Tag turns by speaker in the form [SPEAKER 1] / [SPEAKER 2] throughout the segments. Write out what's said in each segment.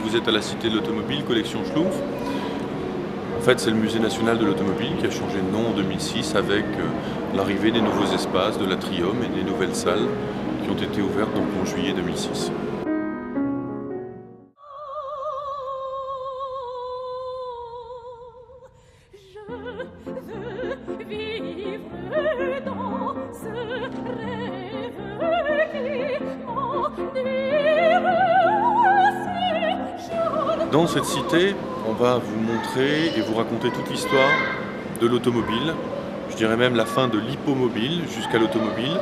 [SPEAKER 1] Vous êtes à la Cité de l'Automobile, collection Schlumpf. En fait, c'est le Musée national de l'automobile qui a changé de nom en 2006 avec l'arrivée des nouveaux espaces, de l'atrium et des nouvelles salles qui ont été ouvertes donc en juillet 2006. Dans cette cité, on va vous montrer et vous raconter toute l'histoire de l'automobile, je dirais même la fin de l'hippomobile jusqu'à l'automobile.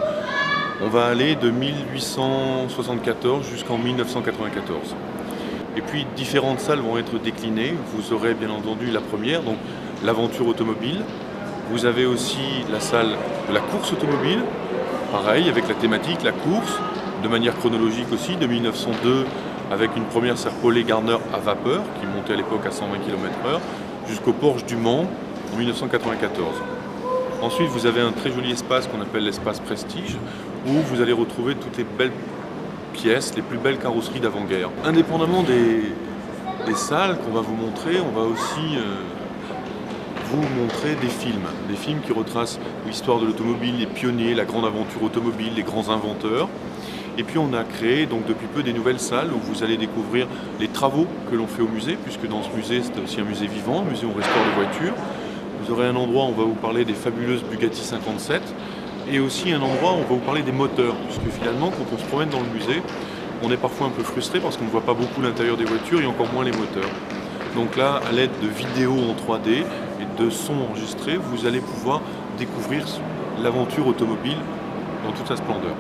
[SPEAKER 1] On va aller de 1874 jusqu'en 1994. Et puis différentes salles vont être déclinées. Vous aurez bien entendu la première, donc l'aventure automobile. Vous avez aussi la salle de la course automobile, pareil avec la thématique, la course, de manière chronologique aussi, de 1902 avec une première Serpollet Gardner à vapeur, qui montait à l'époque à 120 km/h, jusqu'au Porsche du Mans en 1994. Ensuite, vous avez un très joli espace qu'on appelle l'espace Prestige, où vous allez retrouver toutes les belles pièces, les plus belles carrosseries d'avant-guerre. Indépendamment des salles qu'on va vous montrer, on va aussi vous montrer des films qui retracent l'histoire de l'automobile, les pionniers, la grande aventure automobile, les grands inventeurs. Et puis on a créé donc depuis peu des nouvelles salles où vous allez découvrir les travaux que l'on fait au musée, puisque dans ce musée c'est aussi un musée vivant, un musée où on restaure des voitures. Vous aurez un endroit où on va vous parler des fabuleuses Bugatti 57 et aussi un endroit où on va vous parler des moteurs, puisque finalement quand on se promène dans le musée, on est parfois un peu frustré parce qu'on ne voit pas beaucoup l'intérieur des voitures et encore moins les moteurs. Donc là, à l'aide de vidéos en 3D et de sons enregistrés, vous allez pouvoir découvrir l'aventure automobile dans toute sa splendeur.